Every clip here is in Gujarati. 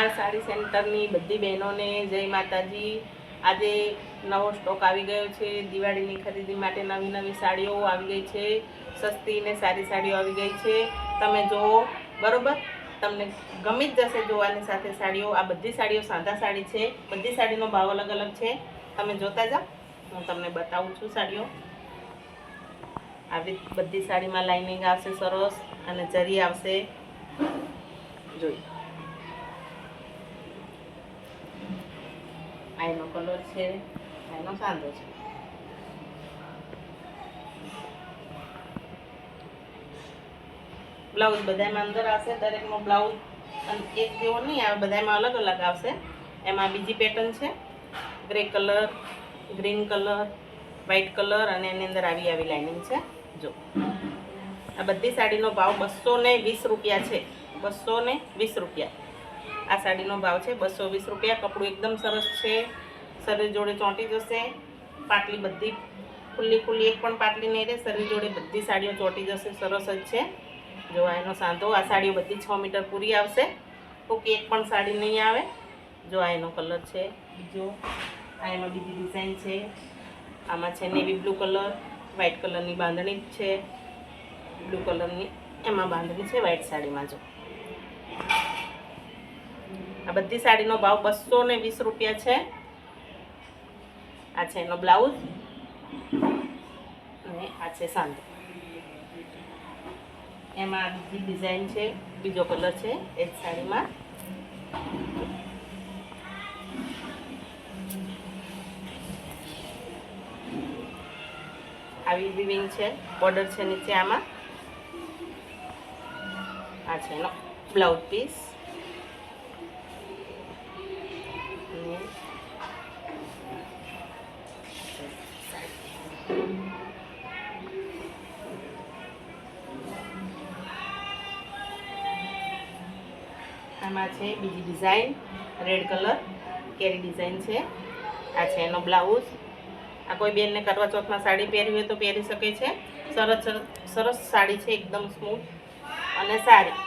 આ સાડી સેન્ટરની બધી બહેનોને જય માતાજી। આજે નવો સ્ટોક આવી ગયો છે। દિવાળીની ખરીદી માટે નવી નવી સાડીઓ આવી ગઈ છે। સસ્તી ને સારી સાડીઓ આવી ગઈ છે। તમે જુઓ બરોબર, તમને ગમી જ જશે જોવાની સાથે સાડીઓ। આ બધી સાડીઓ સાદા સાડી છે, બધી સાડીનો ભાવ અલગ અલગ છે। તમે જોતા જાઓ, હું તમને બતાવું છું સાડીઓ। આવી બધી સાડીમાં લાઇનિંગ આવશે સરસ અને જરી આવશે। જોઈ આનો કલર છે, આનો સાંધો છે। બ્લાઉઝ બધામાં અંદર આવશે, દરેકનો બ્લાઉઝ એક જેવો નહીં આવે, બધામાં અલગ અલગ આવશે। એમાં બીજી પેટર્ન છે grey colour, green colour, white colour અને એની અંદર આવી આવી લાઇનિંગ છે। જો આ બધી સાડીનો ભાવ 220 રૂપિયા છે। 220 રૂપિયા આ સાડીનો ભાવ છે, 220 રૂપિયા। કપડું એકદમ સરસ છે, શરીર જોડે ચોંટી જશે। પાટલી બધી ખુલ્લી ખુલ્લી, એક પણ પાટલી નહીં રહે, શરીર જોડે બધી સાડીઓ ચોંટી જશે, સરસ જ છે। જો એનો સાંધો, આ સાડીઓ બધી 6 મીટર પૂરી આવશે, ટૂંકી એક પણ સાડી નહીં આવે। જો આ એનો કલર છે બીજો, આ એમાં બીજી ડિઝાઇન છે। આમાં છે નેવી બ્લુ કલર, વ્હાઈટ કલરની બાંધણી છે, બ્લુ કલરની એમાં બાંધણી છે વ્હાઈટ સાડીમાં। જો આ બધી સાડીનો ભાવ 220 રૂપિયા છે। આ છે એનો બ્લાઉઝ અને આ છે સાંધો। એમાં બીજી ડિઝાઇન છે, બીજો કલર છે એ જ સાડીમાં। આવી વિવિંગ છે, બોર્ડર છે નીચે આમાં। આ છે એનો બ્લાઉઝ પીસ અને આમાં છે બીજી ડિઝાઇન, રેડ કલર કેરી ડિઝાઇન છે। આ છે એનો બ્લાઉઝ। આ કોઈ બેનને કરવા ચોથમાં સાડી પહેરવી હોય તો પહેરી શકે છે। સરસ સરસ સાડી છે, એકદમ સ્મૂથ અને સારી।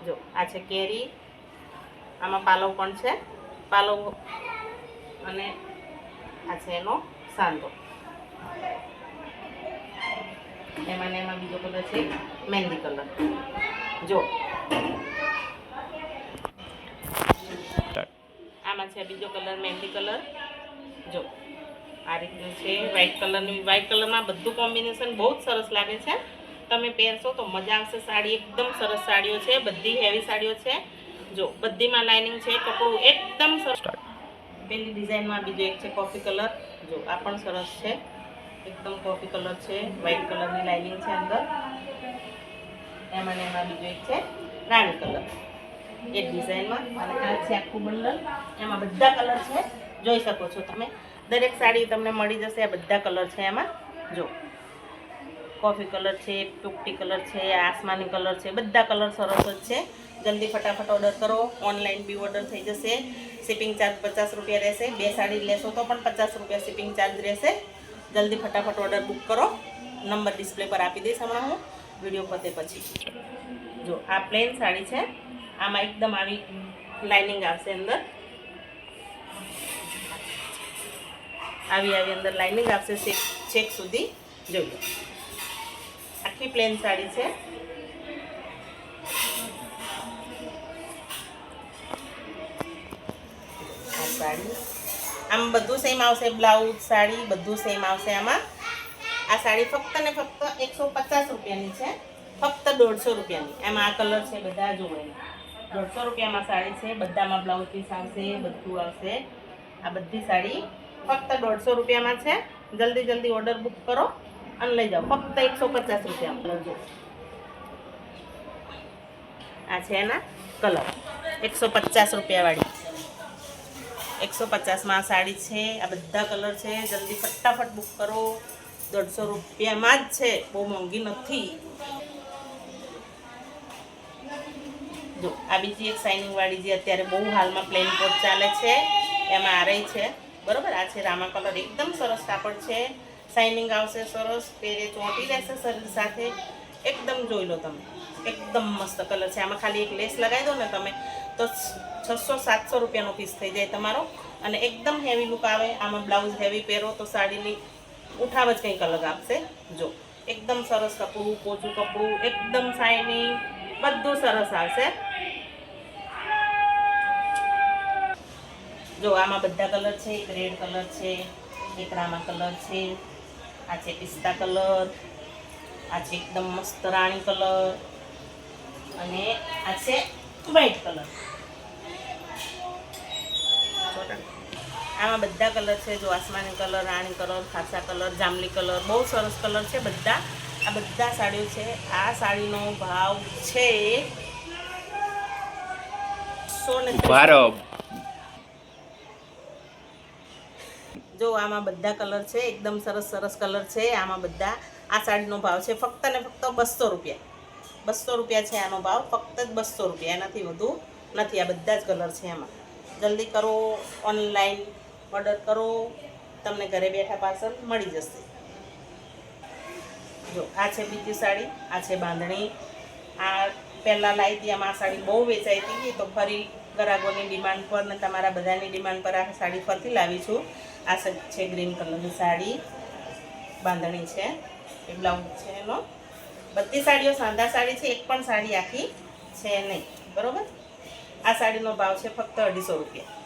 જો આ છે કેરી, આમાં પાલવ પણ છે, પાલવ અને આ છે એનો સાંધો। એમાં ને એમાં બીજો કલર છે મહેંદી કલર। જો આમાં છે બીજો કલર મહેંદી કલર। જો આ રીતનું છે વ્હાઈટ કલરની, વ્હાઈટ કલરમાં બધું કોમ્બિનેશન બહુ જ સરસ લાગે છે। તમે પહેરશો તો મજા આવશે। સાડી એકદમ સરસ સાડીઓ છે, બધી હેવી સાડીઓ છે। જો બધીમાં લાઇનિંગ છે, કપડું એકદમ સરસ। પેલી ડિઝાઇનમાં બીજો એક છે કોફી કલર। જો આ પણ સરસ છે, એકદમ કોફી કલર છે, વ્હાઈટ કલરની લાઇનિંગ છે અંદર। એમાં ને એમાં બીજો એક છે રાણી કલર એક ડિઝાઇનમાં, અને આ છે આખું બંડલ। એમાં બધા કલર છે, જોઈ શકો છો તમે। દરેક સાડી તમને મળી જશે, આ બધા કલર છે એમાં। જો કોફી કલર છે, પોપટી કલર છે, આસમાની કલર છે, બધા કલર સરસ જ છે। જલ્દી ફટાફટ ઓર્ડર કરો, ઓનલાઈન બી ઓર્ડર થઈ જશે। શિપિંગ ચાર્જ 50 રૂપિયા રહેશે। 2 સાડી લેશો તો પણ 50 રૂપિયા શિપિંગ ચાર્જ રહેશે। જલ્દી ફટાફટ ઓર્ડર બુક કરો। નંબર ડિસ્પ્લે પર આપી દઈશ હમણાં હું વિડીયો પતે પછી। જો આ પ્લેન સાડી છે, આમાં એકદમ આવી લાઇનિંગ આવશે અંદર, આવી આવી અંદર લાઇનિંગ આવશે છેક સુધી। જોઈ લો, આખી પ્લેન સાડી છે। આ સાડી આમ બધું સેમ આવશે, બ્લાઉઝ સાડી બધું સેમ આવશે આમાં। આ સાડી ફક્ત ને ફક્ત 150 રૂપિયાની છે, ફક્ત 150 રૂપિયાની। એમાં આ કલર છે બધા જોડે, 150 રૂપિયામાં સાડી છે, બધામાં બ્લાઉઝ પીસ આવશે, બધું આવશે। આ બધી સાડી ફક્ત 150 રૂપિયામાં છે। જલ્દી જલ્દી ઓર્ડર બુક કરો અને લઈ જાઓ, ફક્ત 150 રૂપિયામાં। જો આ છે એના કલર 150 રૂપિયાવાળી, 150માં સાડી છે। આ બધા કલર છે, જલ્દી ફટાફટ બુક કરો। 150 રૂપિયામાં જ છે, બહુ મોંઘી નથી। જો આ બીજી એક શાઇનિંગ વાળી જે અત્યારે બહુ હાલમાં પ્લેન કોટ ચાલે છે, એમાં આ રહી છે બરોબર। આ છે રામા કલર, એકદમ સરસ કાપડ છે, શાઇનિંગ આવશે સરસ, પહેરે ચોંટી રહેશે શરીર સાથે, એકદમ જોઈ લો તમે, એકદમ મસ્ત કલર છે. આમાં ખાલી એક લેસ લગાવી દો ને તમે તો 600-700 રૂપિયાનો પીસ થઈ જાય તમારો. અને એકદમ હેવી લુક આવે. આમાં બ્લાઉઝ હેવી પહેરો તો સાડીની ઉઠાવ જ કંઈક અલગ આપશે. જો એકદમ સરસ કપડું, પોચું કપડું, એકદમ શાઇનિંગ, બધું સરસ આવશે. જો આમાં બધા કલર છે. એક રેડ કલર છે, એક રામા કલર છે, આ છે પિસ્તા કલર, આ છે એકદમ મસ્ત રાણી કલર, અને આ છે વ્હાઈટ કલર. આમાં બધા કલર છે. જો આસમાની કલર, રાણી કલર, ખાસા કલર, જાંબલી કલર, બહુ સરસ કલર છે બધા. આ બધા સાડીઓ છે. આ સાડીનો ભાવ છે 130. જો આમાં બધા કલર છે. એકદમ સરસ સરસ કલર છે આમાં બધા. આ સાડીનો ભાવ છે ફક્ત ને ફક્ત 200 રૂપિયા. 200 રૂપિયા છે આનો ભાવ, ફક્ત જ 200 રૂપિયા, એનાથી વધુ નથી. આ બધા જ કલર છે એમાં. જલ્દી કરો, ઓનલાઈન ઓર્ડર કરો, તમને ઘરે બેઠા પાર્સલ મળી જશે. જો આ છે બીજી સાડી, આ છે બાંધણી. આ પહેલાં લાવી હતી, આમાં આ સાડી બહુ વેચાઈ હતી, તો ફરી ગ્રાહકોની ડિમાન્ડ પર ને તમારા બધાની ડિમાન્ડ પર આ સાડી ફરતી લાવી છું. આ છે ગ્રીન કલરની સાડી, બાંધણી છે, એ બ્લાઉઝ છે એનો. બધી સાડીઓ સાંધા સાડી છે, એક પણ સાડી આખી છે નહીં, બરાબર. આ સાડીનો ભાવ છે ફક્ત 250 રૂપિયા.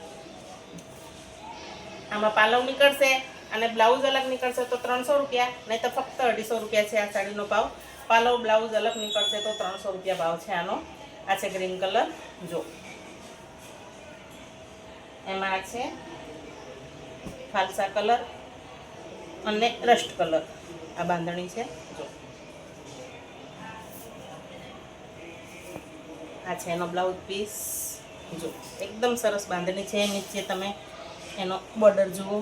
આમાં પાલવ નીકળશે અને બ્લાઉઝ અલગ નીકળશે તો 300 રૂપિયા, નહીં તો ફક્ત 250 રૂપિયા છે આ સાડીનો ભાવ. પાલવ બ્લાઉઝ અલગ નીકળશે તો 300 રૂપિયા ભાવ છે આનો. આ છે ગ્રીન કલર. જો એમાં આ છે ફાલસા કલર અને રસ્ટ કલર. આ બાંધણી છે. જો આ છે એનો બ્લાઉઝ પીસ. જો એકદમ સરસ બાંધણી છે. નીચે તમે એનો બોર્ડર જુઓ.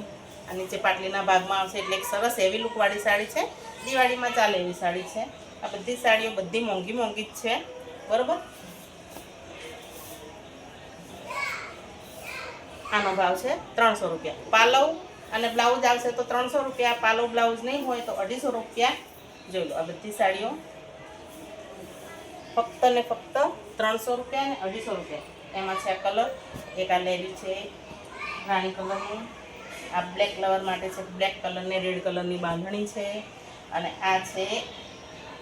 આ નીચે પાટલીના ભાગમાં આવશે, એટલે એક સરસ હેવી લુકવાળી સાડી છે. દિવાળીમાં ચાલે એવી સાડી છે. આ બધી સાડીઓ બધી મોંઘી મોંઘી જ છે, બરાબર. આનો ભાવ છે 300 રૂપિયા. પાલવ અને બ્લાઉઝ આવશે તો 300 રૂપિયા, પાલવ બ્લાઉઝ નહીં હોય તો 250 રૂપિયા. જોઈ લો આ બધી સાડીઓ ફક્ત ને ફક્ત 300 રૂપિયા અને 250 રૂપિયા. એમાં છે આ કલર, એક આ લેવી છે રાણી કલરની. આ બ્લેક કલર માટે છે, બ્લેક કલરની રેડ કલરની બાંધણી છે. અને આ છે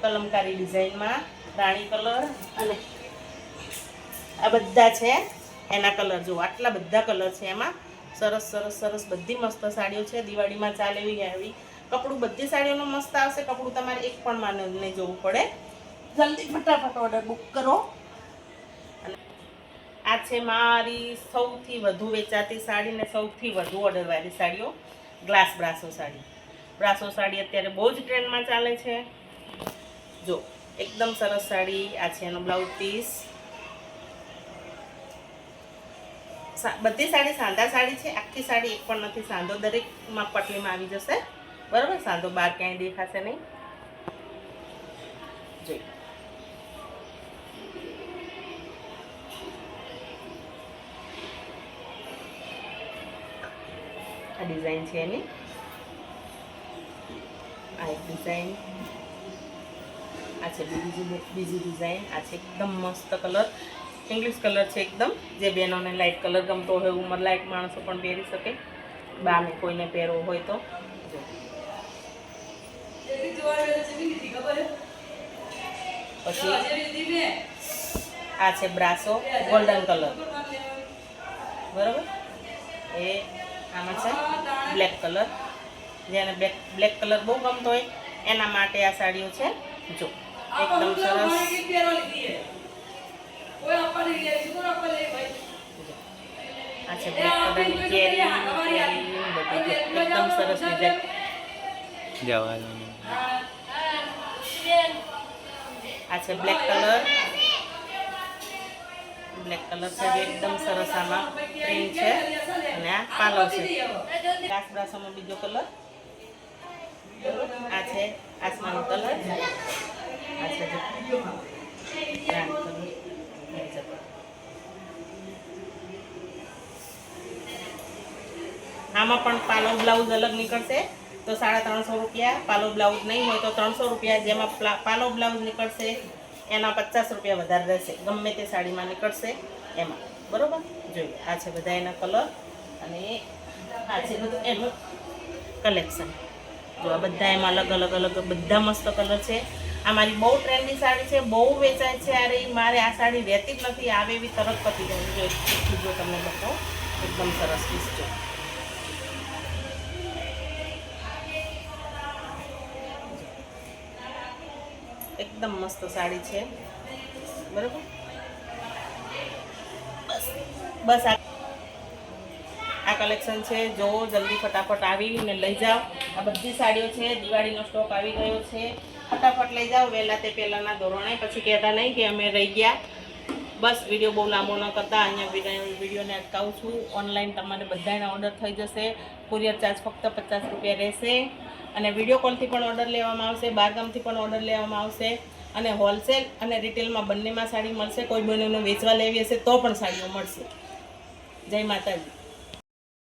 કલમકારી ડિઝાઇનમાં રાણી કલર. અને આ બધા છે એના કલર. જો આટલા બધા કલર છે એમાં. સરસ સરસ સરસ બધી મસ્ત સાડીઓ છે. દિવાળીમાં ચાલે એવી હેવી કપડું બધી સાડીઓનું મસ્ત આવશે. કપડું તમારે એક પણ માને નહીં જોવું પડે. જલ્દી ફટાફટ ઓર્ડર બુક કરો. અને આ છે મારી સૌથી વધુ વેચાતી સાડી ને સૌથી વધુ ઓર્ડરવાળી સાડીઓ, glass brasso sari. Brasso sari અત્યારે બહુ જ ટ્રેન્ડમાં ચાલે છે. જો એકદમ સરસ સાડી. આ છે એનો બ્લાઉઝ પીસ. બધી સાડી સાંધા સાડી છે. આખી સાડી એક પણ નથી સાંધો. દરેકમાં પટલીમાં આવી જશે, બરાબર. સાંધો બહાર ક્યાંય દેખાશે નહીં. જોઈ આ ડિઝાઇન છે એની. આ એક ડિઝાઇન. આ છે બીજી ડિઝાઇન. આ છે એકદમ મસ્ત કલર, ઇંગ્લિશ કલર છે એકદમ. જે બહેનોને લાઇટ કલર ગમતો હોય, ઉંમર લાયક માણસો પણ પહેરી શકે, બાને કોઈને પહેરવો હોય તો. પછી આ છે બ્રાસો ગોલ્ડન કલર, બરાબર. એ આમાં છે બ્લેક કલર. જેને બ્લેક કલર બહુ ગમતો હોય એના માટે આ સાડીઓ છે. જો એકદમ સરસ. આ છે બ્લેક કલરની કેરી બધી એકદમ સરસ ડિઝાઇન. આ છે બ્લેક કલર. બ્લેક કલર છે જે એકદમ સરસ આમાં પ્રિન્ટ છે. અને આ પાલવ છે. ગ્લાસ બ્રાસોમાં બીજો કલર. આ છે આસમાની કલર. આ છે રાણી કલર. આમાં પણ પાલવ બ્લાઉઝ અલગ નીકળશે તો 350 રૂપિયા, પાલો બ્લાઉઝ નહીં હોય તો 300 રૂપિયા. જેમાં પાલો બ્લાઉઝ નીકળશે એના 50 રૂપિયા વધારે રહેશે, ગમે તે સાડીમાં નીકળશે એમાં. બરાબર, જોઈએ આ છે બધા એના કલર અને આ છે બધું એનું કલેક્શન. જો આ બધા એમાં અલગ બધા મસ્ત કલર છે. આ મારી બહુ ટ્રેન્ડી સાડી છે, બહુ વેચાય છે. અરે મારે આ સાડી રહેતી જ નથી, આવે એવી તરત પતી જાય. જો તમને બતાવો, એકદમ સરસ પીસ છે. એકદમ મસ્ત સાડી છે. બરાબર, બસ આ કલેક્શન છે. જો જલ્દી ફટાફટ આવીને લઈ જાઓ. આ બધી સાડીઓ છે, દિવાળીનો સ્ટોક આવી ગયો છે. ફટાફટ લઈ જાઓ વહેલા તે પહેલાંના ધોરણે, પછી કહેતા નહીં કે અમે રહી ગયા. બસ વિડીયો બહુ લાંબો ન કરતા અહીંયા વિડીયોને અટકાવું છું. ઓનલાઈન તમારે બધાના ઓર્ડર થઈ જશે. કુરિયર ચાર્જ ફક્ત 50 રૂપિયા રહેશે. અને વિડીયો કોલથી પણ ઓર્ડર લેવામાં આવશે, બહારગામથી પણ ઓર્ડર લેવામાં આવશે. અને હોલસેલ અને રિટેલમાં બંનેમાં સાડી મળશે. કોઈ બંનેનું વેચવા લેવી હશે તો પણ સાડીઓ મળશે. જય માતાજી.